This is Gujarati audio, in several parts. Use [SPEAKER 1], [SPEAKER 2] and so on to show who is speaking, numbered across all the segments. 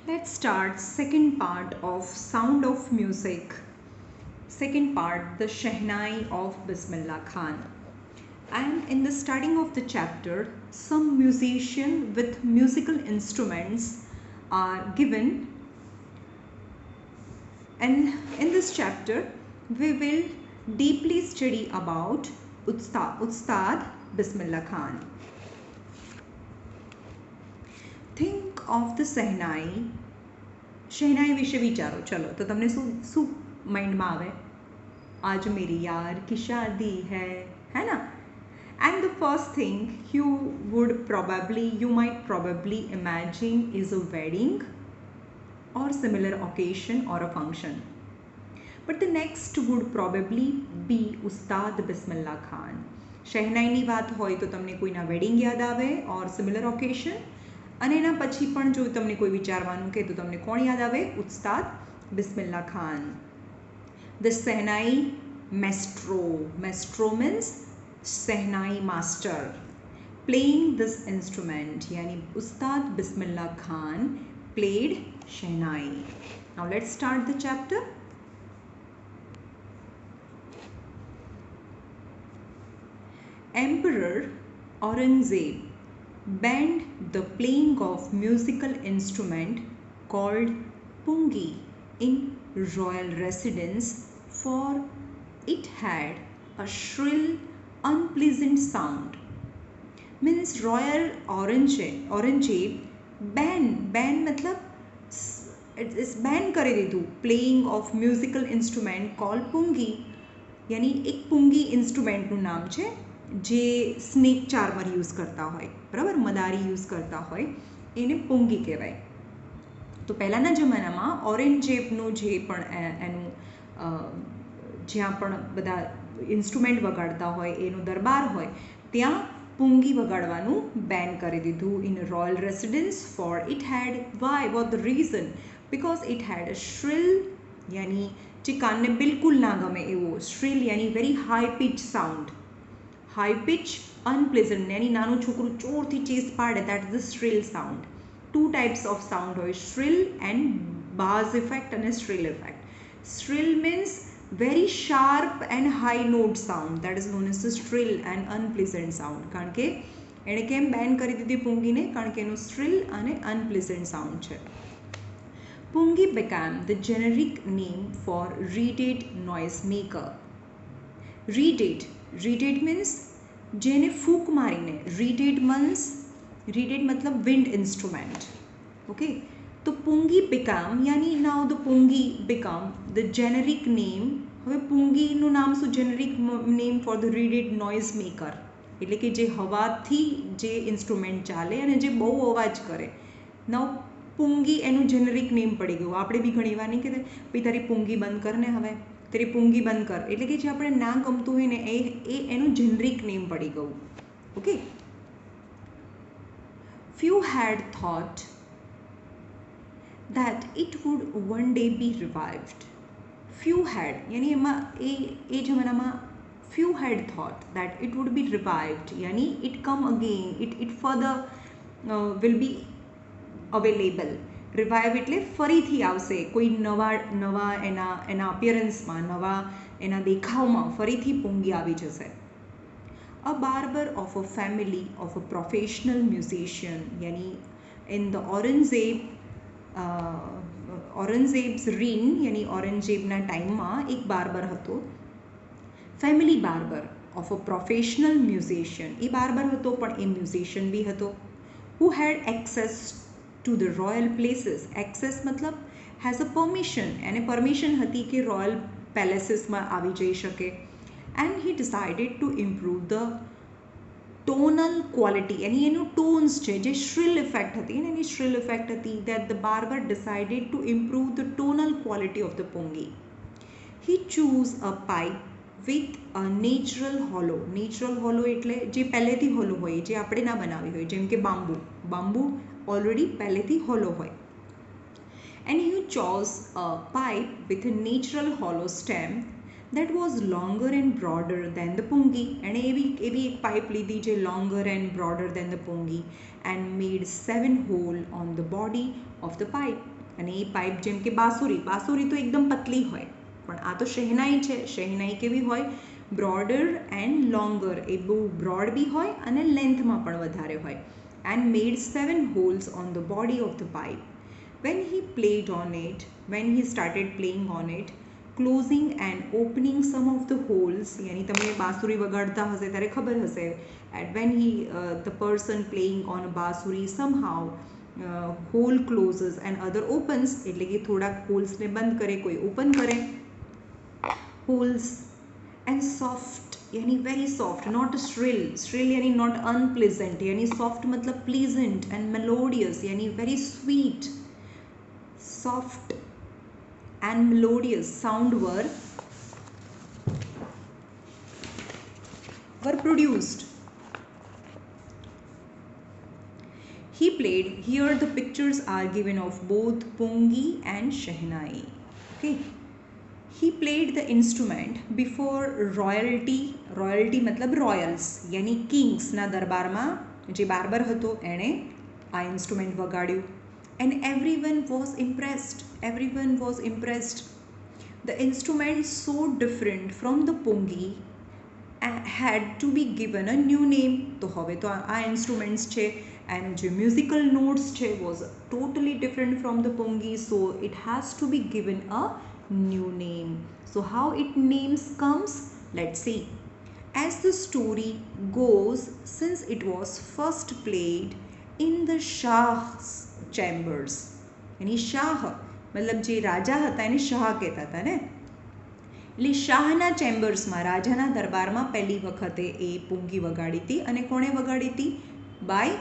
[SPEAKER 1] Let's start second part of Sound of Music. Second part, the Shehnai of Bismillah Khan. And in the starting of the chapter, some musicians with musical instruments are given. And in this chapter, we will deeply study about Ustad Bismillah Khan. Think of the Shehnai. शहनाई विषे विचारो. चलो तो तमने शू माइंड में आवे? आज मेरी यार की शादी है ना? And the first thing you might probably imagine is a wedding or similar occasion or a function. But the next would probably be Ustad Bismillah Khan. શહેનાઈની વાત હોય તો તમને કોઈના વેડિંગ યાદ આવે or similar occasion. અને એના પછી પણ જો તમને કોઈ વિચારવાનું કહે તો તમને કોણ યાદ આવે? Ustad Bismillah Khan. The shehnai maestro means shehnai master playing this instrument, यानी Ustad Bismillah Khan played shehnai. Now let's start the chapter. Emperor Aurangzeb banned the playing of musical instrument called pungi in royal residence, for it had a shrill, unpleasant sound. Means royal Aurangzeb ban मतलब it's ban करे दीधु playing of musical instrument called pungi, यानी एक पुंगी इंस्ट्रुमेंटનું નામ છે જે સ્નેક ચાર્મર યુઝ કરતા હોય, બરાબર, મદારી યુઝ કરતા હોય, એને પુંગી કહેવાય. તો પહેલાંના જમાનામાં ઓરેન્જેબનું જે પણ એનું જ્યાં પણ બધા ઇન્સ્ટ્રુમેન્ટ વગાડતા હોય એનો દરબાર હોય ત્યાં પુંગી વગાડવાનું બેન કરી દીધું in royal residence. For it had what the reason? Because it had a shrill, યાની જે કાનને બિલકુલ ના ગમે એવો, શ્રિલ યાની very high pitch sound. High pitch, unpleasant, યાની નાનું છોકરું ચોરથી ચીસ પાડે, that is the shrill sound. Two types of sound હોય, શ્રિલ એન્ડ બાઝ ઇફેક્ટ અને shrill effect. Shrill means very sharp and high note sound, that is known as the shrill and unpleasant sound. કારણ કે એણે કેમ બેન કરી દીધી પુંગીને? કારણ કે એનું shrill અને unpleasant sound છે. Pungi became the generic name for reeded noise maker. Reeded means જેને ફૂંક મારીને, reeded મતલબ wind instrument. Okay, તો પુંગી become, यानी now the pungi become the generic name. હવે પુંગીનું નામ શું? Generic name for the reeded noise maker, એટલે કે જે હવાથી જે ઇન્સ્ટ્રુમેન્ટ ચાલે અને જે બહુ અવાજ કરે. નવ પુંગી એનું જેનરિક નેમ પડી ગયું. આપણે બી ઘણી વાર નહીં કહેતા ભાઈ તારી પુંગી બંધ કર ને, હવે તારી પુંગી બંધ કર, એટલે કે જે આપણે ના ગમતું હોય ને એ એનું જેનરિક નેમ પડી ગયું. Okay, few had thought that it would one day be revived. Few had, यानी ए जमानाમાં few had thought that it would be revived, यानी it come again, it further will be available. Revive એટલે ફરીથી આવશે, કોઈ નવા એના અપિયરન્સમાં, નવા એના દેખાવમાં ફરીથી પુંગી આવી જશે. A barber of a family of a professional musician, यानी in the Aurangzeb's reign, यानी औरंगजेबના ટાઈમમાં એક બાર્બર હતો, family barber of a professional musician. એ બાર્બર હતો પણ એ મ્યુઝિશિયન બી હતો. Who had access to the royal places. Access મતલબ હેઝ અ પરમિશન, એને પરમિશન હતી કે રોયલ પેલેસીસમાં આવી જઈ શકે. And he decided to improve the tonal quality, એની એનું ટોન્સ છે જે શ્રિલ ઇફેક્ટ હતી, અને એની શ્રિલ ઇફેક્ટ હતી, that the barber decided to improve the tonal quality of the pungi. He choose a pipe with a natural hollow એટલે જે પહેલેથી હોલો હોય, જે આપણે ના બનાવી હોય, જેમ કે બાંબુ ઓલરેડી પહેલેથી હોલો હોય. And he chose a pipe with a natural hollow stem that was longer and broader than the pungi. એણે એવી એક પાઇપ લીધી જે longer and broader than the pungi and made 7 holes on the body of the pipe. અને એ પાઇપ જેમ કે બાંસુરી તો એકદમ પતલી હોય, પણ આ તો શહેનાઈ છે. શહેનાઈ કેવી હોય? બ્રોડર એન્ડ લોંગર, એ બહુ બ્રોડ બી હોય અને લેન્થમાં પણ વધારે હોય. And made 7 holes on the body of the pipe. When he started playing on it, closing and opening some of the holes, यानी તમે બાંસુરી વગાડતા હશે ત્યારે ખબર હશે, and when the person playing on a બાંસુરી somehow hole closes and other opens, એટલે કે થોડાક હોલ્સને બંધ કરે, કોઈ ઓપન કરે holes. And soft यानी very soft, not shrill. Shrill यानी not unpleasant, यानी soft मतलब pleasant and melodious यानी very sweet. Soft and melodious sound were produced. He played, here the pictures are given of both pungi and shehnai. Okay. He played the instrument before royalty. Royalty मतलब royals यानी kings ના દરબારમાં જે બાર્બર હતો એણે આ instrument વગાડ્યું. And everyone was impressed. The instrument so different from the pungi had to be given a new name. તો હવે તો આ ઇન્સ્ટ્રુમેન્ટ્સ છે એનું જે મ્યુઝિકલ નોટ્સ છે was totally different from the pungi, so it has to be given a new name. So how it names comes, let's see. As the story goes, since it was first played in the Shah's chambers, यानी शाह मतलब જે રાજા હતા એને શાહ કહેતા હતા ને, એટલે શાહના ચેમ્બર્સમાં, રાજાના દરબારમાં પહેલી વખતે એ પૂંગી વગાડી હતી. અને કોણે વગાડી હતી? By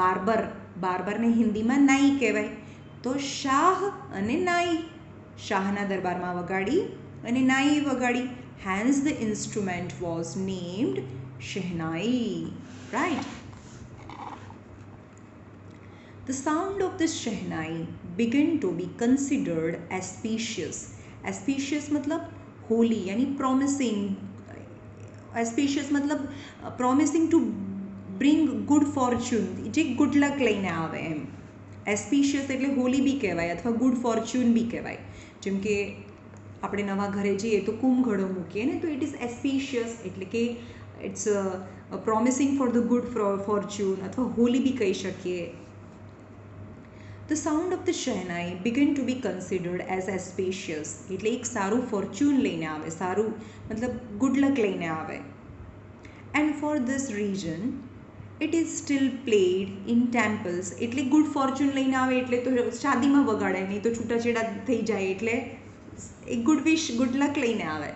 [SPEAKER 1] barber. બાર્બરને હિન્દીમાં નાઈ કહેવાય. તો શાહ અને નાઈ, શાહના દરબારમાં વગાડી અને નાઈ વગાડી. Hence the instrument was named shehnai, right? The sound of the shehnai began to be considered auspicious. Auspicious मतलब holy यानी promising. Auspicious मतलब promising to bring good fortune, જે good luck લઈને આવે એમ. Auspicious એટલે holy બી કહેવાય અથવા good fortune બી કહેવાય. જેમ કે આપણે નવા ઘરે જઈએ તો કુંભઘડો મૂકીએ ને, તો ઇટ ઇઝ એસ્પિશિયસ એટલે કે it's promising for the good fortune, અથવા હોલી બી કહી શકીએ. The sound of the shehnai began to be considered as auspicious, એટલે એક સારું ફોર્ચ્યુન લઈને આવે, સારું મતલબ ગુડ લક લઈને આવે. And for this reason it is still played in temples. એટલે ગુડ ફોર્ચ્યુન લઈને આવે એટલે તો શાદીમાં વગાડે, નહીં તો છૂટાછેડા થઈ જાય એટલે એક ગુડ વિશ, ગુડ લક લઈને આવે.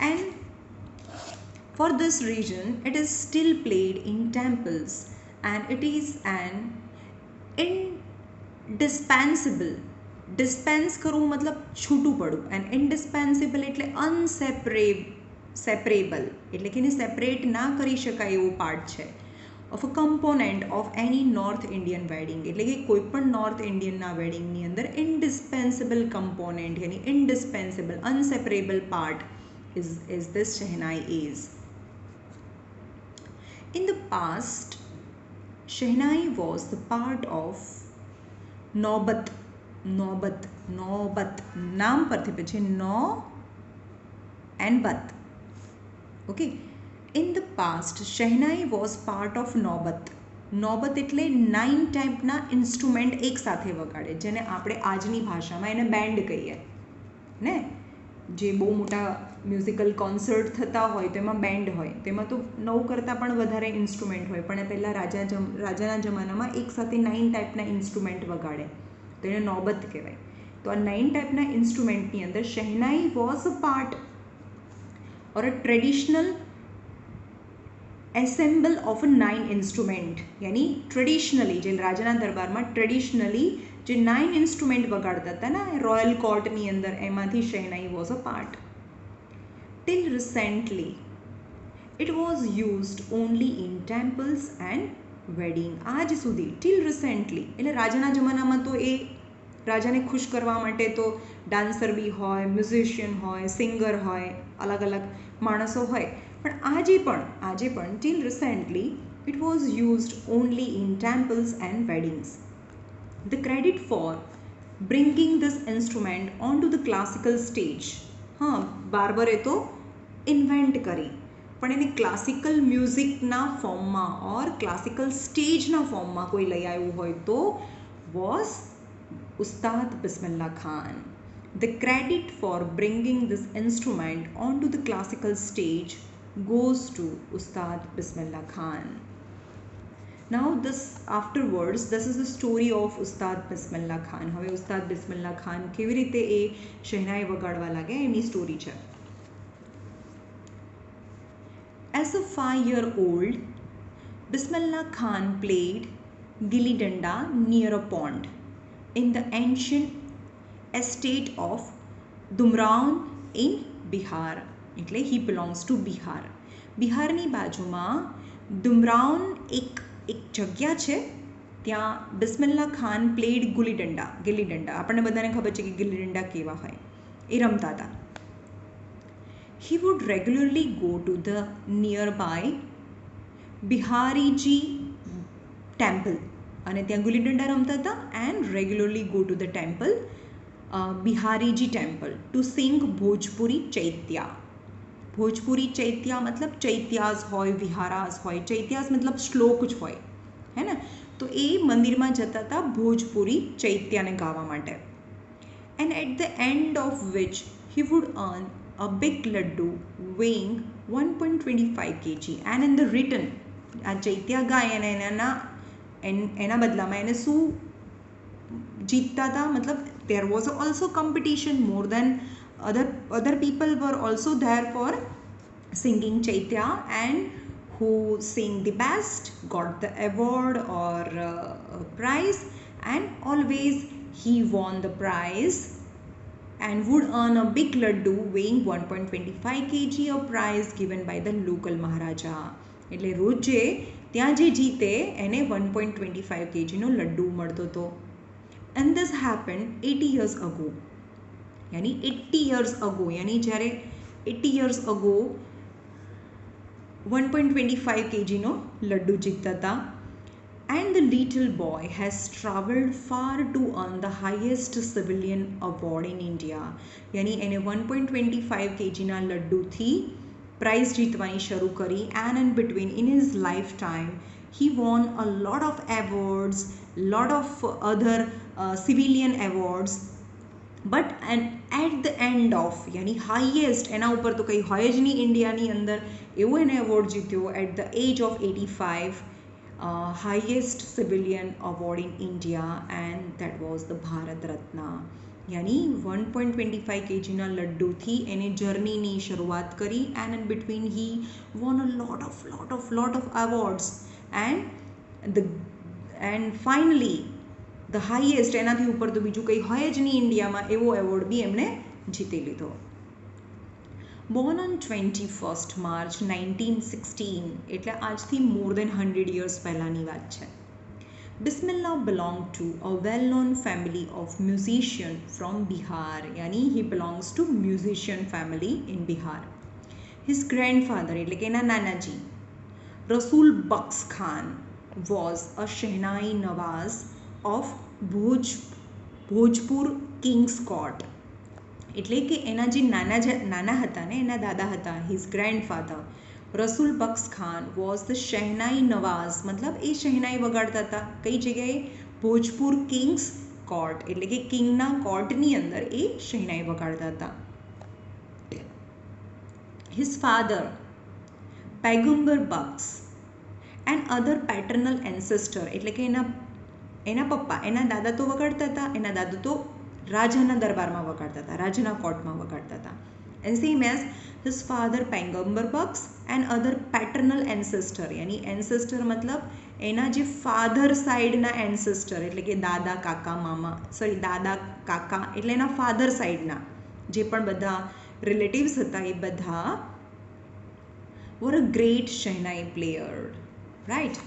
[SPEAKER 1] And for this reason it is still played in temples, and it is an indispensable. Dispense કરવું મતલબ છૂટું પડવું, and indispensable એટલે સેપરેબલ એટલે કે એને સેપરેટ ના કરી શકાય એવો પાર્ટ છે. ઓફ અ કમ્પોનેન્ટ ઓફ એની નોર્થ ઇન્ડિયન વેડિંગ, એટલે કે કોઈ પણ નોર્થ ઇન્ડિયનના વેડિંગની અંદર ઇન્ડિસ્પેન્સિબલ કમ્પોનેન્ટ યાની indispensable inseparable part is this shehnai is. In the past, shehnai was the part of નોબત. નામ પરથી પછી નો and bat. Okay. In the past, shehnai was part of નોબત. નોબત એટલે 9 ટાઈપના ઇન્સ્ટ્રુમેન્ટ એક સાથે વગાડે, જેને આપણે આજની ભાષામાં એને બેન્ડ કહીએ ને. જે બહુ મોટા મ્યુઝિકલ કોન્સર્ટ થતા હોય તેમાં બેન્ડ હોય, તેમાં તો 9 કરતાં પણ વધારે ઇન્સ્ટ્રુમેન્ટ હોય, પણ પહેલાં રાજાના જમાનામાં એક સાથે 9 ટાઈપના ઇન્સ્ટ્રુમેન્ટ વગાડે, તો એને નોબત કહેવાય. તો આ 9 ટાઈપના ઇન્સ્ટ્રુમેન્ટની અંદર shehnai was a part or a traditional ensemble of 9 instrument. યાની ટ્રેડિશનલી જે રાજાના દરબારમાં ટ્રેડિશનલી જે 9 ઇન્સ્ટ્રુમેન્ટ વગાડતા હતા ને રોયલ કોર્ટની અંદર, એમાંથી shehnai was a part. Till recently it was used only in temples and wedding. આજ સુધી, ટિલ રિસેન્ટલી એટલે રાજાના જમાનામાં તો એ રાજાને ખુશ કરવા માટે તો ડાન્સર બી હોય, મ્યુઝિશિયન હોય, સિંગર હોય, અલગ અલગ માણસો હોય, પણ આજે પણ till recently it was used only in temples and weddings. The credit for bringing this instrument onto the classical stage. हाँ, બાર્બરે તો ઇન્વેન્ટ કરી, પણ એને ક્લાસિકલ મ્યુઝિકના ફોર્મમાં ઓર ક્લાસિકલ સ્ટેજના ફોર્મમાં કોઈ લઈ આવ્યું હોય તો was Ustad Bismillah Khan. The credit for bringing this instrument onto the classical stage goes to Ustad Bismillah Khan. Now this is the story of Ustad Bismillah Khan. હવે ઉસ્તાદ બિસ્મિલ્લા ખાન કેવી રીતે એ શહેનાઈ વગાડવા લાગે એની સ્ટોરી છે. As a 5-year-old, Bismillah Khan played gilli danda near a pond in the ancient estate of Dumraon in Bihar. એટલે he belongs to Bihar. બિહારની બાજુમાં ડુમરાઉન એક જગ્યા છે, ત્યાં બિસ્મિલ્લા ખાન પ્લેડ ગિલ્લી દંડા. આપણને બધાને ખબર છે કે ગિલ્લી દંડા કેવા હોય, એ રમતા હતા. He would regularly go to the nearby Bihariji temple, અને ત્યાં ગિલ્લી દંડા રમતા હતા, and regularly go to the temple Bihariji temple to sing Bhojpuri Chaitya. Bhojpuri ચૈત્યા મતલબ ચૈત્યાસ હોય, વિહારાસ હોય. ચૈત્યાસ મતલબ શ્લોક જ હોય, હે ને? તો એ મંદિરમાં જતા હતા ભોજપુરી ચૈત્યાને ગાવા માટે. And at the end of which he would earn a big laddu weighing 1.25 kg. And in the return આ ચૈત્યા ગાય અને એના બદલામાં એને શું જીતતા હતા? મતલબ there was also competition, more than other people were also there for singing Chaitya, and who sing the best got the award or prize, and always he won the prize and would earn a big laddu weighing 1.25 kg, a prize given by the local Maharaja. એટલે રોજે ત્યાં જે જીતે એને 1.25 kg નો લડ્ડુ મળતો હતો. And this happened 80 years ago. यानी 80 years ago, यानी જ્યારે 80 years ago 1.25 kg નો લડ્ડુ જીતતા હતા. And the little boy has travelled far to earn the highest civilian award in India. यानी એને 1.25 kg ના લડ્ડુથી પ્રાઇઝ જીતવાની શરૂ કરી. And in between, in his lifetime, he won a lot of awards, lot of other civilian awards. But and at the end of યાની હાઈએસ્ટ, એના ઉપર તો કંઈ હોય જ નહીં ઇન્ડિયાની અંદર, એવો એને એવોર્ડ જીત્યો at the age of 85, highest civilian award in India, and that was the Bharat Ratna. યાની 1.25 kgના લડ્ડુથી એને જર્નીની શરૂઆત કરી. And in between he won a lot of awards, and finally the highest, એનાથી ઉપર તો બીજું કંઈ હોય જ નહીં ઇન્ડિયામાં, એવો એવોર્ડ બી એમણે જીતી લીધો. બોર્ન ઓન 21st March 1916, એટલે આજથી મોર દેન 100 years પહેલાંની વાત છે. Bismillah belong to a well known family of musician from Bihar. યાની he belongs to musician family in Bihar. His grandfather એટલે કે એના નાનાજી Rasool Bux Khan was a shehnai nawaz of Bhojpur kings court. એટલે કે એના જે નાના હતા ને, એના દાદા હતા, his grandfather Rasool Bux Khan was the shehnai nawaz. મતલબ એ શહેનાઈ વગાડતા હતા કઈ જગ્યાએ? ભોજપુર કિંગ્સ કોર્ટ, એટલે કે કિંગના કોર્ટની અંદર એ શહેનાઈ વગાડતા હતા. His father Paigambar Bux and other paternal ancestor, એટલે કે એના પપ્પા, એના દાદા તો વગાડતા હતા, એના દાદુ તો રાજાના દરબારમાં વગાડતા હતા, રાજાના કોર્ટમાં વગાડતા હતા. And same as his father Paigambar Bux and other paternal ancestor, યાની એન્સેસ્ટર મતલબ એના જે ફાધર સાઈડના એન્સેસ્ટર, એટલે કે દાદા કાકા એટલે એના ફાધર સાઈડના જે પણ બધા રિલેટિવ્સ હતા એ બધા were a great shehnai player, right?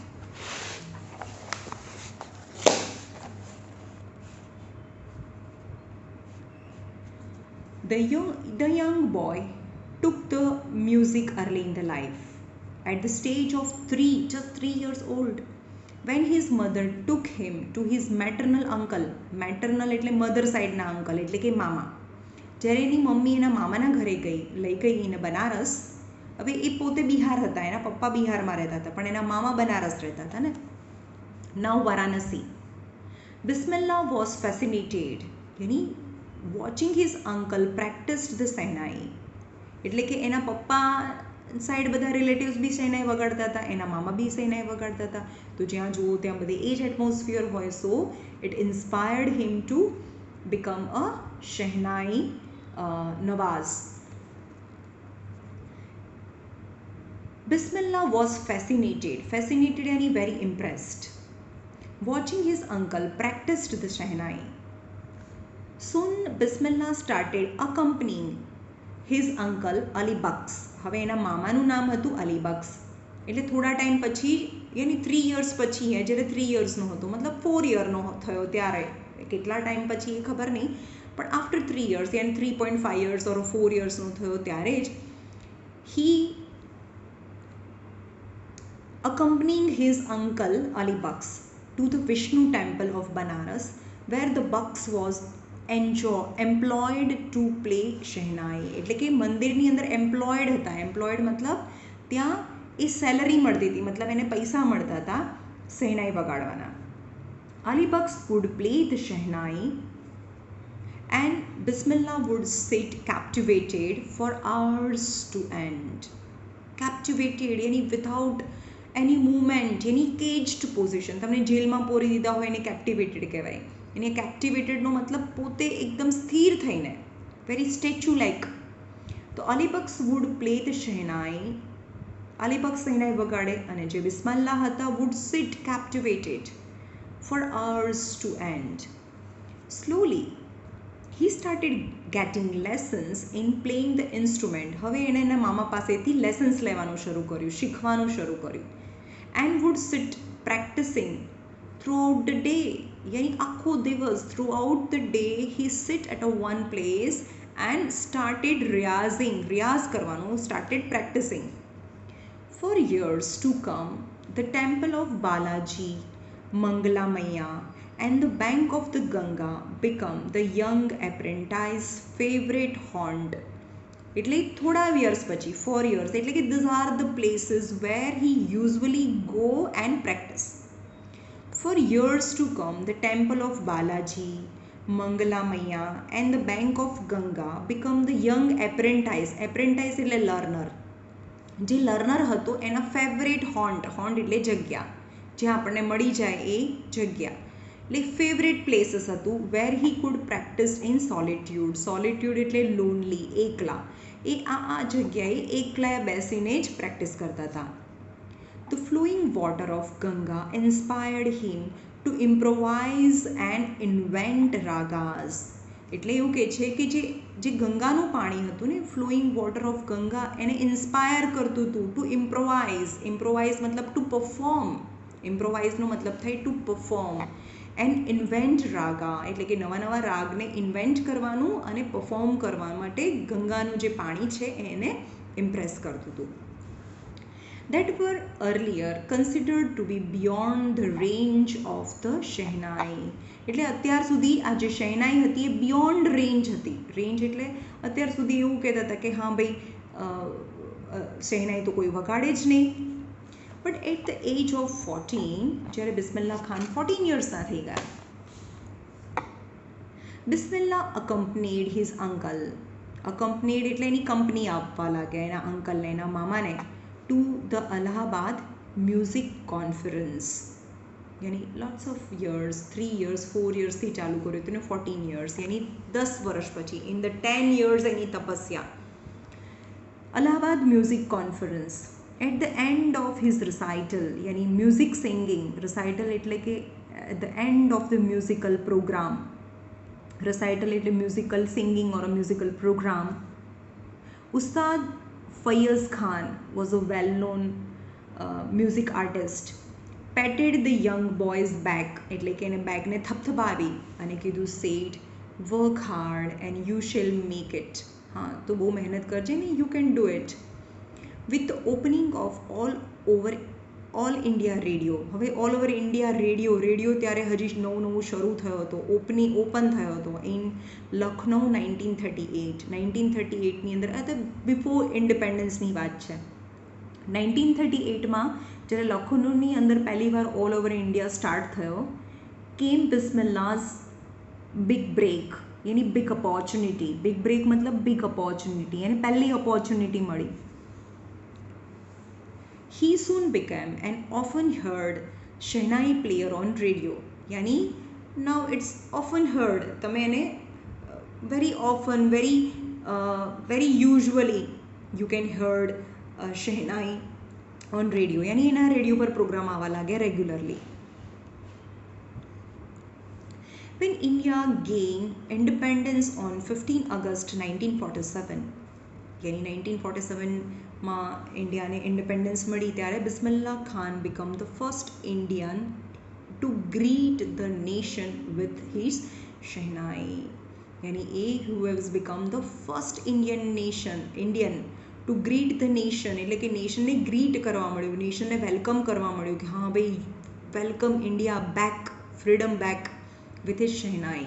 [SPEAKER 1] The young boy took the music early in the life. At the stage of just 3 years old, when his mother took him to his maternal uncle, maternal એટલે મધર સાઈડના અંકલ એટલે કે મામા, જ્યારે એની મમ્મી એના મામાના ઘરે લઈ ગઈ એને બનારસ. હવે એ પોતે બિહાર હતા, એના પપ્પા બિહારમાં રહેતા હતા, પણ એના મામા બનારસ રહેતા હતા ને. Now Varanasi. Bismillah was fascinated, યાની watching his uncle practised the shehnai. એટલે કે એના પપ્પા સાઈડ બધા રિલેટિવ્સ બી શહેનાઈ વગાડતા હતા, એના મામા બી શહેનાઈ વગાડતા હતા. તો જ્યાં જુઓ ત્યાં બધે એ જ એટમોસ્ફિયર હોય. So it inspired him to become a Shehnai Nawaz. Bismillah was fascinated and very impressed. Watching his uncle practiced the Shehnai. Soon Bismillah started accompanying his uncle Ali Baks. હવે એના મામાનું નામ હતું અલી બક્સ. એટલે થોડા ટાઈમ પછી યાની 3 years પછી, જ્યારે 3 yearsનો હતો, મતલબ 4 yearનો થયો ત્યારે, કેટલા ટાઈમ પછી એ ખબર નહીં, પણ આફ્ટર 3 years યાની 3.5 years ઓર 4 yearsનો થયો ત્યારે જ he accompanying his uncle Ali Baks to the Vishnu temple of Banaras, where the Baks was employed to play Shehnai. એટલે કે મંદિરની અંદર એમ્પ્લોયડ હતા. એમ્પ્લોયડ મતલબ ત્યાં એ સેલરી મળતી હતી, મતલબ એને પૈસા મળતા હતા shehnai વગાડવાના. Ali Baks would play the Shehnai and Bismillah would sit captivated for hours to end. Captivated yani without any movement, any caged position. તમને જેલમાં પોરી દીધા હોય એને કેપ્ટિવેટેડ કહેવાય. એને કેપ્ટિવેટેડનો મતલબ પોતે એકદમ સ્થિર થઈને, વેરી સ્ટેચ્યુ લાઇક. તો Ali Bux would play the shehnai. Ali Bux shehnai વગાડે અને જે બિસ્મિલ્લાહ હતા would sit captivated for hours to end. Slowly, he started getting lessons in playing the instrument. હવે એણે એના મામા પાસેથી લેસન્સ લેવાનું શરૂ કર્યું, શીખવાનું શરૂ કર્યું. And would sit practicing throughout the day. યાની આખો દિવસ, throughout the day he sit at a one place and started રિયાઝ કરવાનું, started practicing. For years to come, the temple of Balaji, Mangala Maiya and the bank of the Ganga become the young apprentice favorite haunt. એટલે થોડા years પછી, 4 years, એટલે કે these are the places where he usually go and practice. For years to come, the temple of Balaji, Mangala Maiya and the bank of Ganga become the young apprentice. Apprentice એટલે learner. જે લર્નર હતો એના ફેવરેટ હોન્ટ એટલે જગ્યા, જ્યાં આપણને મળી જાય એ જગ્યા, એટલે ફેવરેટ પ્લેસીસ હતું વેર હી કુડ પ્રેક્ટિસ ઇન સોલિટ્યુડ એટલે લોનલી, એકલા. એ આ જગ્યાએ એકલા બેસીને જ પ્રેક્ટિસ કરતા હતા. The flowing water of Ganga inspired him to improvise and invent ragas. એટલે એવું કહે છે કે જે ગંગાનું પાણી હતું ને, ફ્લોઈંગ વોટર ઓફ ગંગા, એને ઇન્સ્પાયર કરતું હતું ટુ ઇમ્પ્રોવાઇઝ મતલબ ટુ પરફોર્મ. ઇમ્પ્રોવાઇઝનો મતલબ થાય ટુ પરફોર્મ. એન્ડ ઇન્વેન્ટ રાગા એટલે કે નવા નવા રાગને ઇન્વેન્ટ કરવાનું અને પરફોર્મ કરવા માટે ગંગાનું જે પાણી છે એને ઇમ્પ્રેસ કરતું હતું. That were earlier considered to be beyond the range of the Shehnai. એટલે અત્યાર સુધી આ જે શહેનાઈ હતી એ બિયોન્ડ રેન્જ હતી. રેન્જ એટલે અત્યાર સુધી એવું કહેતા હતા કે હા ભાઈ શહેનાઈ તો કોઈ વગાડે જ નહીં. But at the age of 14, જ્યારે બિસ્મિલ્લાહ ખાન 14 yearsના થઈ ગયા, Bismillah accompanied his uncle. accompanied એટલે એની કંપની આપવા લાગ્યા એના અંકલને, એના મામાને, to the Allahabad Music Conference. यानी lots of years, 3 years, 4 years થી ચાલુ કર્યું હતું ને 14 years, यानी 10 વર્ષ પછી, in the 10 years એની તપસ્યા. Allahabad Music Conference. At the end of his recital, यानी music singing, recital એટલે કે at the end of the musical program, recital એટલે musical singing or a musical program, Ustad Faiz Khan was a well-known music artist. Patted the young boy's back એટલે કે એને બેકને થપથપાવી અને કીધું said work hard and you shall make it. હા, તો બહુ મહેનત કરજે ને, you can do it. With the opening of all over all India radio. હવે ઓલ ઓવર ઇન્ડિયા રેડિયો ત્યારે હજી નવું શરૂ થયો હતો, ઓપન થયો હતો ઇન લખનઉ 1938ની અંદર. આ તો બિફોર ઇન્ડિપેન્ડન્સની વાત છે. 1938માં જ્યારે લખનઉની અંદર પહેલીવાર ઓલ ઓવર ઇન્ડિયા સ્ટાર્ટ થયો, કેમ બિસ્મિલ્લાઝ બિગ બ્રેક, यानी बिग अपॉर्चुनिटी. बिग ब्रेक मतलब बिग अपॉर्चुनिटी, यानी पहली opportunity मળી. He soon became an often heard Shehnai player on radio. यानी now it's often heard, તમે એને very often, very usually you can heard Shehnai on radio. यानी એના રેડિયો પર પ્રોગ્રામ આવવા લાગ્યા regularly. When India gained independence on 15 August 1947, यानी 1947માં ઇન્ડિયાને ઇન્ડિપેન્ડન્સ મળી ત્યારે Bismillah Khan become the first Indian to greet the nation with his Shehnai. यानी who has become the first Indian to greet the nation, એટલે કે નેશનને ગ્રીટ કરવા મળ્યું, નેશનને વેલકમ કરવા મળ્યું કે હા ભાઈ welcome India back, freedom back with his Shehnai.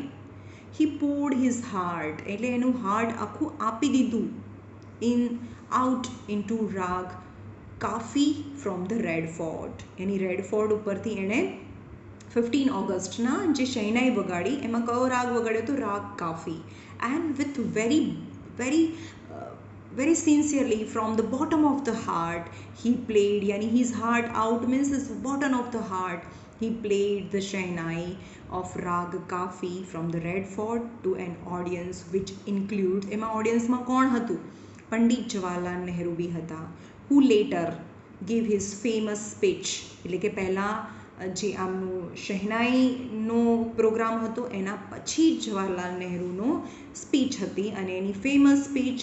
[SPEAKER 1] He poured his heart, એટલે એનું હાર્ટ આખું આપી દીધું out into રાગ કાફી from the Red Fort. Any red fort ઉપરથી એણે 15 ઓગસ્ટના જે શહેનાઈ વગાડી એમાં કયો રાગ વગાડ્યો તો રાગ કાફી. And with very sincerely from the bottom of the heart he played, yani his heart out means his bottom of the heart he played the Shehnai of Rag Kafi from the Red Fort to an audience which includes, એમાં ઓડિયન્સમાં કોણ હતું? પંડિત જવાહરલાલ નહેરુ બી હતા, who later gave his famous speech. એટલે કે પહેલાં જે આમનું શહેનાઈનો પ્રોગ્રામ હતો એના પછી જવાહરલાલ નહેરુનો સ્પીચ હતી અને એની famous speech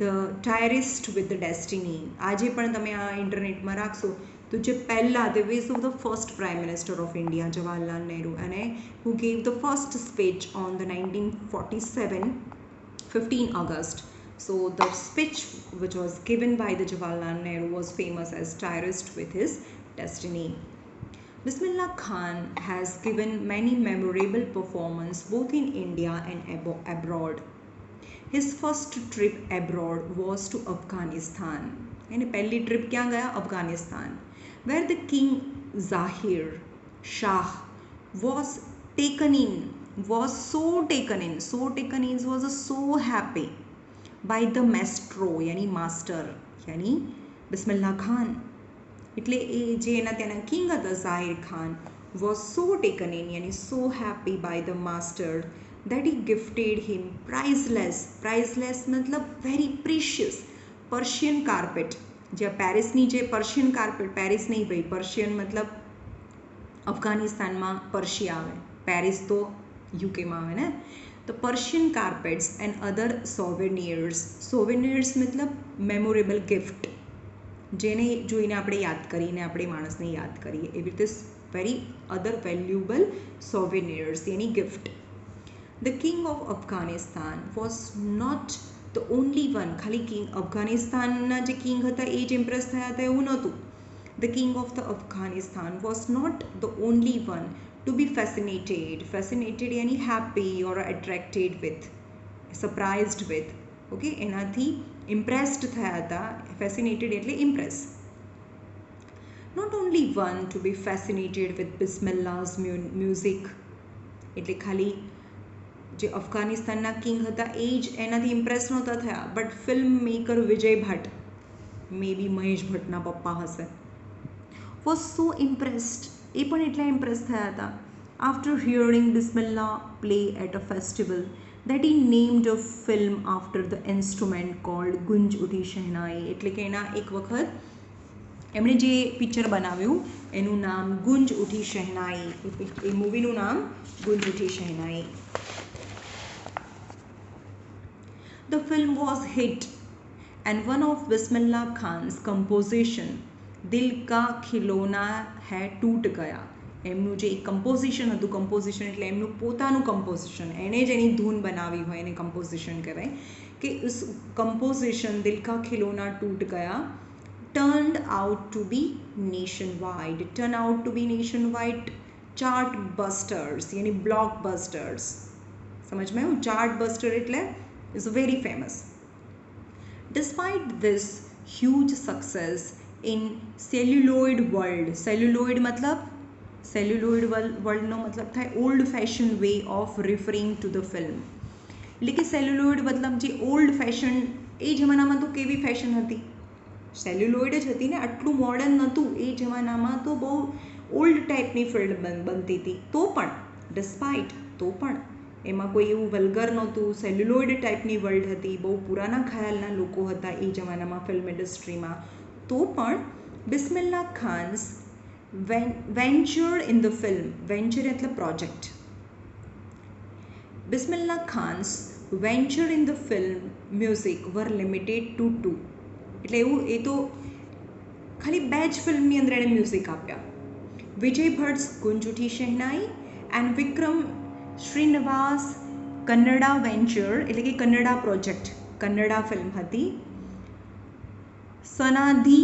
[SPEAKER 1] the Diarist with the Destiny. આજે પણ તમે આ ઇન્ટરનેટમાં રાખશો તો જે પહેલાં the was of the first Prime Minister of India, Jawaharlal Nehru, and who gave the first speech on the 1947 15 August. So the speech which was given by the Jawaharlal Nehru was famous as Diarist with his Destiny. Bismillah Khan has given many memorable performances both in India and abroad. His first trip abroad was to Afghanistan. यानी पहली ट्रिप क्या गया? Afghanistan, where the King Zahir Shah was so happy by the maestro, यानी मास्टर यानी बिस्मिल्लाह खान. એટલે એ જે એના ત્યાંના કિંગ હતા ઝાહિર Khan was so taken in, यानी so happy by the master that he gifted him priceless मतलब very precious Persian carpet. જે પેરિસની જે પર્શિયન કાર્પેટ, પેરિસ નહીં ભાઈ, પર્શિયન मतलब અફઘાનિસ્તાનમાં પર્શિયા આવે, પેરિસ તો યુકેમાં આવે ને. તો પર્શિયન કાર્પેટ્સ એન્ડ અધર સોવેનિયર્સ मतलब મેમોરેબલ ગિફ્ટ, જેને જોઈને આપણે યાદ કરીને આપણે માણસને યાદ કરીએ, એવી રીતે વેરી અધર વેલ્યુબલ સોવેનિયર્સ यानी gift. The king of Afghanistan was not the only one. ખાલી કિંગ અફઘાનિસ્તાનના જે કિંગ હતા એ જ ઇમ્પ્રેસ થયા હતા એવું નહોતું. The king of the Afghanistan was not the only one to be fascinated यानी happy or attracted with, surprised with. Okay, એનાથી ઇમ્પ્રેસ્ડ થયા હતા. ફેસિનેટેડ એટલે Impress. Not only one to be fascinated with Bismillah's music. એટલે ખાલી જે અફઘાનિસ્તાનના કિંગ હતા એ જ એનાથી ઇમ્પ્રેસ નહોતા થયા, બટ ફિલ્મ મેકર વિજય ભટ્ટ, મે બી મહેશ ભટ્ટના પપ્પા હશે, વોઝ સો ઇમ્પ્રેસ્ડ, એ પણ એટલા ઇમ્પ્રેસ થયા હતા after hearing Bismillah play at a festival that he named a film after the instrument called Goonj Uthi Shehnai. એટલે કે એના એક વખત એમણે જે પિક્ચર બનાવ્યું એનું નામ ગુંજ ઉઠી શહેનાઈ, એ મૂવીનું નામ ગુંજ Uthi shehnai. The film was hit and one of Bismillah Khan's composition દિલ કા ખિલોના હૈ ટૂટ ગયા. એમનું જે કમ્પોઝિશન હતું, કમ્પોઝિશન એટલે એમનું પોતાનું કમ્પોઝિશન, એણે જ એની ધૂન બનાવી હોય એને કમ્પોઝિશન કહેવાય, કે ઉસ કમ્પોઝિશન દિલ કા ખિલોના ટૂટ ગયા turned out to be nationwide. Turn out to be nationwide chart busters यानी ब्लॉकबस्टर्स. समझ में आयो? चार्ट बस्टर એટલે is very famous. Despite this huge success in celluloid world, celluloid मतलब celluloid world નો मतलब થાય old fashioned way of referring to the film. એટલે કે સેલ્યુલોઇડ મતલબ જે ઓલ્ડ ફેશન, એ જમાનામાં તો કેવી ફેશન હતી, સેલ્યુલોઇડ જ હતી ને, આટલું મોડર્ન નહોતું એ જમાનામાં, તો બહુ ઓલ્ડ ટાઈપની ફિલ્મ બનતી હતી. તો પણ ડિસ્પાઇટ, તો પણ એમાં કોઈ એવું વલ્ગર નહોતું, સેલ્યુલોઇડ ટાઈપની વર્લ્ડ હતી, બહુ પુરાના ખ્યાલના લોકો હતા એ જમાનામાં ફિલ્મ ઇન્ડસ્ટ્રીમાં. તો પણ Bismillah Khan's venture in the film, venture એટલે project, Bismillah Khan's venture in the film music were limited to 2. એટલે એવું એ તો ખાલી બે જ ફિલ્મની અંદર એણે મ્યુઝિક આપ્યા. વિજય ભટ્ટ્સ ગુંજુઠી શહેનાઈ એન્ડ વિક્રમ શ્રીનિવાસ કન્નડા વેન્ચર, એટલે કે કન્નડા પ્રોજેક્ટ, કન્નડા ફિલ્મ હતી. સનાધિ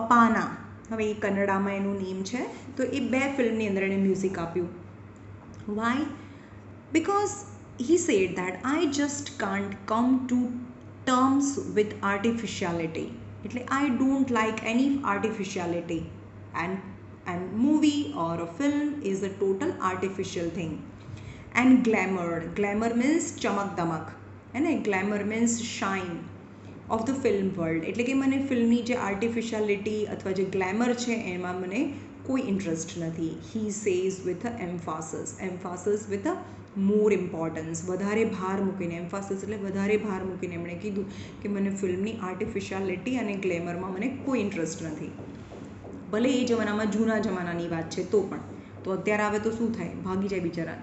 [SPEAKER 1] અપાના, હવે એ કન્નડામાં એનું નેમ છે, તો એ બે ફિલ્મની અંદર એણે મ્યુઝિક આપ્યું. Y? Because he said that I just can't come to terms with artificiality. એટલે I don't like any artificiality, and movie or a film is a total artificial thing. And glamour means ચમક દમક, અને glamour means shine of the film world. એટલે કે મને ફિલ્મની જે આર્ટિફિશિયાલિટી અથવા જે ગ્લેમર છે એમાં મને કોઈ ઇન્ટરેસ્ટ નથી. He says with a emphasis with a more importance, વધારે ભાર મૂકીને, એમ્ફાસિસ એટલે વધારે ભાર મૂકીને એમણે કીધું કે મને ફિલ્મની આર્ટિફિશિયાલિટી અને ગ્લેમરમાં મને કોઈ ઇન્ટરેસ્ટ નથી. ભલે એ જમાનામાં જૂના જમાનાની વાત છે તો પણ, તો અત્યારે આવે તો શું થાય, ભાગી જાય બિચારા.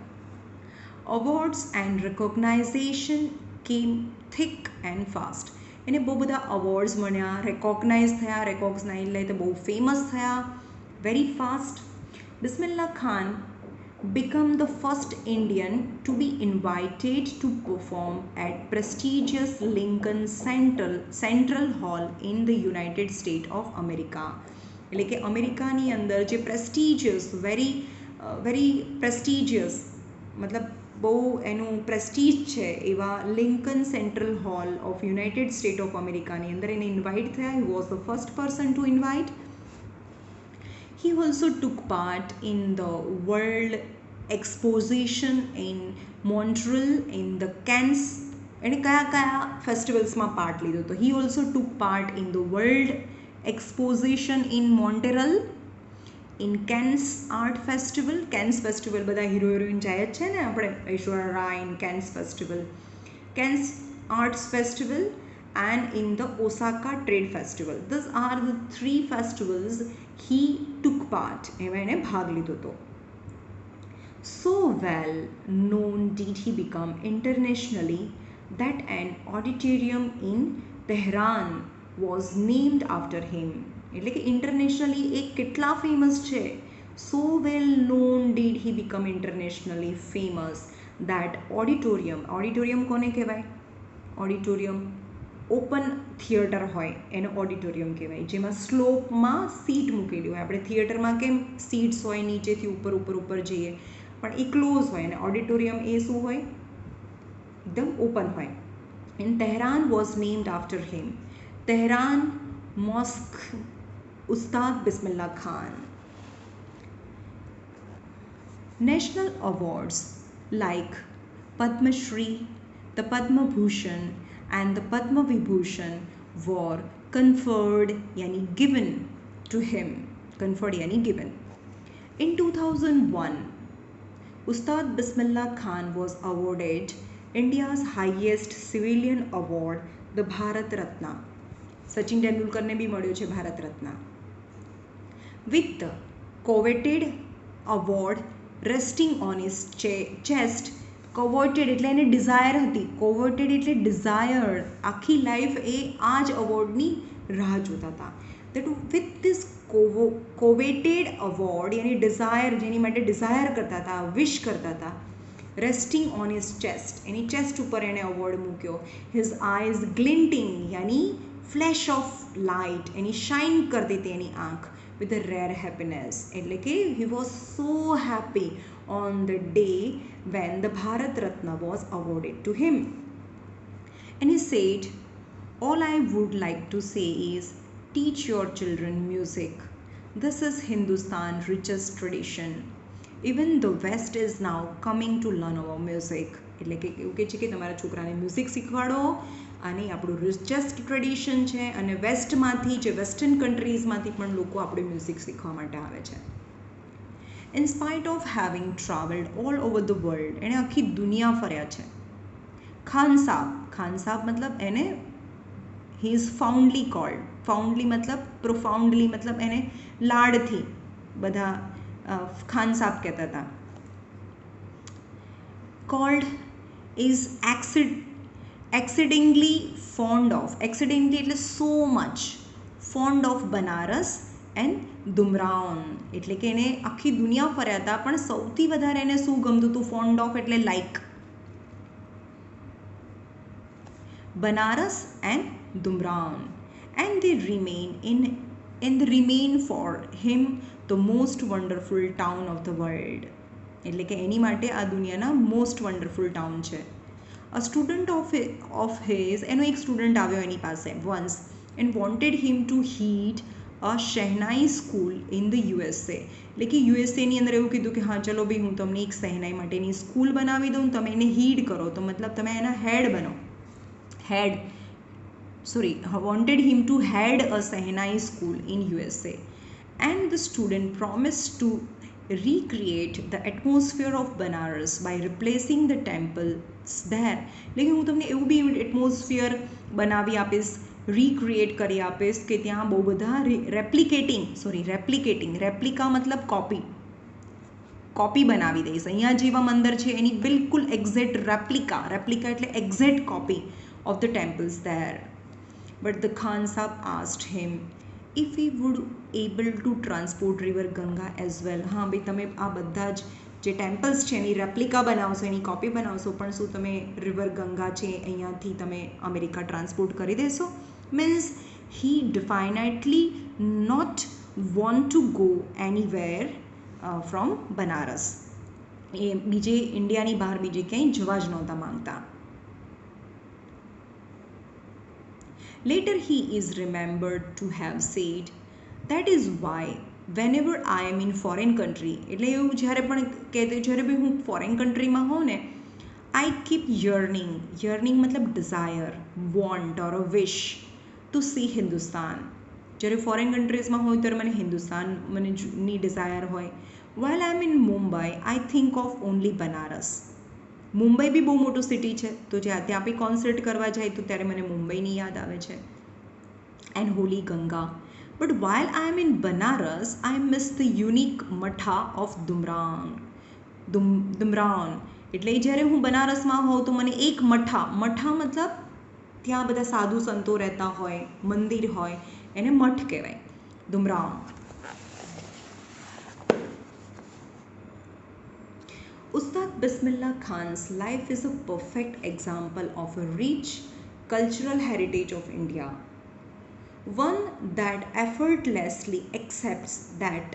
[SPEAKER 1] અવોર્ડ્સ એન્ડ રેકોગ્નાઇઝેશન કેમ થિક એન્ડ ફાસ્ટ. એને બહુ બધા અવોર્ડ્સ મળ્યા, રેકોગ્નાઇઝ થયા, રેકોગ્નાઇઝ લઈ તો બહુ ફેમસ થયા, very fast. Bismillah Khan become the first Indian to be invited to perform at prestigious Lincoln Central Hall in the United States of America. એટલે કે અમેરિકાની અંદર જે પ્રેસ્ટિજિયસ, વેરી પ્રેસ્ટિજિયસ, મતલબ બહુ એનું પ્રેસ્ટીજ છે એવા Lincoln central hall of United State of અમેરિકાની અંદર એને ઇન્વાઇટ થયા. He was the first person to invite. He also took part in the World Exposition in Montreal in the Cannes. એને કયા ફેસ્ટિવલ્સમાં પાર્ટ લીધો હતો? He also took part in the World Exposition in Montreal, in Cannes Art Festival. Cannes Festival બધા હીરો હિરોઈન જાય જ છે ને, આપણે Aishwarya Rai in Cannes Festival, Cannes Arts Festival, and in the Osaka Trade Festival. These are the 3 festivals he took part. એમાં એને ભાગ લીધો હતો. So well known did he become internationally that an auditorium in Tehran was named after him. એટલે કે ઇન્ટરનેશનલી એ કેટલા ફેમસ છે. So well known did he become internationally famous that auditorium કોને કહેવાય? ઓડિટોરિયમ ઓપન થિયેટર હોય એને ઓડિટોરિયમ કહેવાય, જેમાં સ્લોપમાં સીટ મૂકેલી હોય. આપણે થિયેટરમાં કેમ સીટ્સ હોય, નીચેથી ઉપર જઈએ, પણ એ ક્લોઝ હોય, અને ઓડિટોરિયમ એ શું હોય, એકદમ ઓપન હોય. And Tehran was named after him. Tehran mosque, Ustad Bismillah Khan. National awards like Padma Shri, the Padma Bhushan and the Padma Vibhushan were conferred yani given to him. Conferred yani given. In 2001, Ustad Bismillah Khan was awarded India's highest civilian award, the Bharat Ratna. Sachin Tendulkar ne bhi મળ્યો છે Bharat Ratna. With the coveted award resting on his chest. કોવર્ટેડ એટલે એને ડિઝાયર હતી, કોવર્ટેડ એટલે ડિઝાયર્ડ, આખી લાઈફ એ આ જ અવોર્ડની રાહ જોતા હતા. That with this coveted award યાની ડિઝાયર, જેની માટે ડિઝાયર કરતા હતા, વિશ કરતા હતા, રેસ્ટિંગ ઓન હિઝ ચેસ્ટ, એની ચેસ્ટ ઉપર એણે અવોર્ડ મૂક્યો. હિઝ આઈઝ ગ્લિન્ટિંગ યાની ફ્લેશ ઓફ લાઇટ, એની શાઇન કરતી હતી એની આંખ, વિથ અ રેર હેપીનેસ. એટલે કે he was so happy on the day when the Bharat Ratna was awarded to him. And he said, all I would like to say is, teach your children music. This is Hindustan's richest tradition. Even the West is now coming to learn our music. એટલે કે એવું કહે છે કે તમારા છોકરાને મ્યુઝિક શીખવાડો, અને આપણું રિચેસ્ટ ટ્રેડિશન છે, અને વેસ્ટમાંથી જે વેસ્ટર્ન કન્ટ્રીઝમાંથી પણ લોકો આપણું મ્યુઝિક શીખવા માટે આવે છે. In spite of having travelled all over the world, એણે આખી દુનિયા ફર્યા છે. ખાન સાબ મતલબ એને he is fondly called, fondly मतलब profoundly मतलब એને લાડથી બધા ખાન સાબ કહેતા હતા. called is exceedingly fond of, exceedingly એટલે so much fond of Banaras and Dumraon. એટલે કે એને આખી દુનિયા ફર્યા હતા, પણ સૌથી વધારે એને શું ગમતું હતું? ફોન્ડ ઓફ એટલે like. Banaras and Dumraon, and they remain for him the most wonderful town of the world. એટલે કે એની માટે આ દુનિયાના મોસ્ટ વન્ડરફુલ ટાઉન છે. અ સ્ટુડન્ટ ઓફ હિઝ, એનો એક સ્ટુડન્ટ આવ્યો એની પાસે once and wanted him to head a shehnai school in the USA. એટલે કે યુએસએની અંદર એવું કીધું કે હા ચલો ભાઈ હું તમને એક શહેનાઈ માટેની સ્કૂલ બનાવી દઉં, તમે એને હીડ કરો, તો મતલબ તમે એના હેડ બનો. wanted him to head a Sehnai school in USA, and the student promised to recreate the atmosphere of Banaras by replacing the temples there. लेकिन હું તમને એવું બી એટમોસ્ફિયર બનાવી આપીશ, recreate કરી આપીશ કે ત્યાં બહુ બધા રેપ્લિકા મતલબ કોપી બનાવી દઈશ. અહીંયા જેવા મંદિર છે એની બિલકુલ એક્ઝેક્ટ રેપ્લિકા એટલે exact copy of the temples there. But the Khan Sahib asked him if he would able to transport river Ganga as well. હા ભાઈ તમે આ બધા જ જે ટેમ્પલ્સ છે એની રેપ્લિકા બનાવશો, એની કોપી બનાવશો, પણ શું તમે રિવર ગંગા છે અહીંયાથી તમે અમેરિકા ટ્રાન્સપોર્ટ કરી દેશો? Means he definitely not want to go anywhere from Banaras. એ બીજે ઇન્ડિયાની બહાર બીજે ક્યાંય જવા જ નહોતા માંગતા. Later he is remembered to have said, that is why whenever I am in foreign country, એટલે એવું જ્યારે પણ કહેते જ્યારે બી હું ફોરેન કન્ટ્રીમાં હોઉં ને, I keep yearning મતલબ desire, want or a wish to see Hindustan. જ્યારે ફોરેન કન્ટ્રીઝમાં હોય ત્યારે મને હિન્દુસ્તાન ની ડિઝાયર હોય. While I am in Mumbai, I think of only Banaras. Mumbai બી બહુ મોટું સિટી છે, તો ત્યાં બી કોન્સર્ટ કરવા જાય તો ત્યારે મને મુંબઈની યાદ આવે છે. And holy Ganga. But while I am in Banaras, I miss the unique mattha of Dumraon. એટલે જ્યારે હું બનારસમાં હોઉં તો મને એક મઠા મતલબ ત્યાં બધા સાધુ સંતો રહેતા હોય, મંદિર હોય, એને મઠ કહેવાય, દુમરાન. Ustad Bismillah Khan's life is a perfect example of a rich cultural heritage of India, one that effortlessly accepts that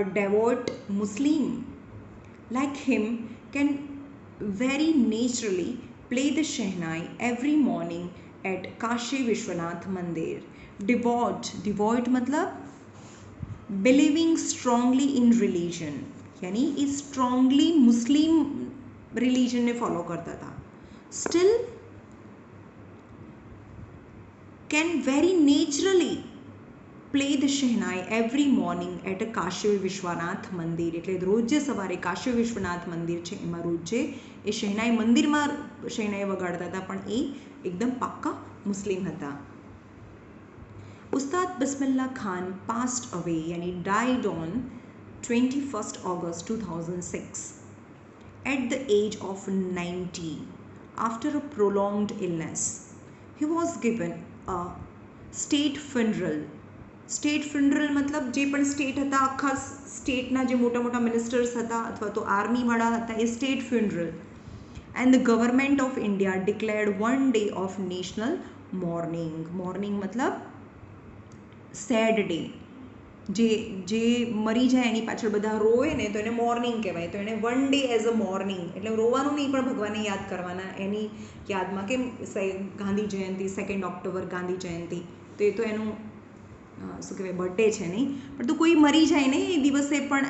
[SPEAKER 1] a devout Muslim like him can very naturally play the Shehnai every morning at Kashi Vishwanath Mandir. Devout मतलब believing strongly in religion, यानी એ સ્ટ્રોંગલી મુસ્લિમ રિલિજનને ફોલો કરતા હતા. Still can very naturally play the shehnai every morning at a Kashi Vishwanath mandir. એટલે રોજે સવારે કાશી વિશ્વનાથ મંદિર છે એમાં રોજે એ શહેનાઈ મંદિરમાં શહેનાઈ વગાડતા હતા, પણ એ એકદમ પાક્કા મુસ્લિમ હતા. Ustad Bismillah Khan passed away and he died on 21st August 2006 at the age of 90 after a prolonged illness. He was given a state funeral. State funeral મતલબ જે પણ સ્ટેટ હતા, આખા સ્ટેટના જે મોટા મોટા મિનિસ્ટર્સ હતા અથવા તો આર્મીવાળા હતા, a state funeral. And the government of India declared 1 day of national mourning. Mourning મતલબ સેડ ડે. જે મરી જાય એની પાછળ બધા રોવે ને તો એને મોર્નિંગ કહેવાય. તો એને one day as a morning, એટલે રોવાનું નહીં પણ ભગવાનને યાદ કરવાના એની યાદમાં. કેમ ગાંધી જયંતિ 2 ઓક્ટોબર ગાંધી જયંતિ, તો એ તો એનું શું કહેવાય બર્થડે છે નહીં, પણ તો કોઈ મરી જાય ને એ દિવસે પણ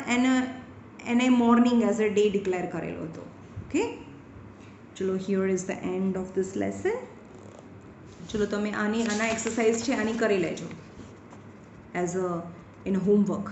[SPEAKER 1] એને morning as a day declare કરેલો હતો. ઓકે, ચલો here is the end of this lesson. ચલો તમે આના એક્સરસાઇઝ છે આની કરી લેજો એઝ અ in homework.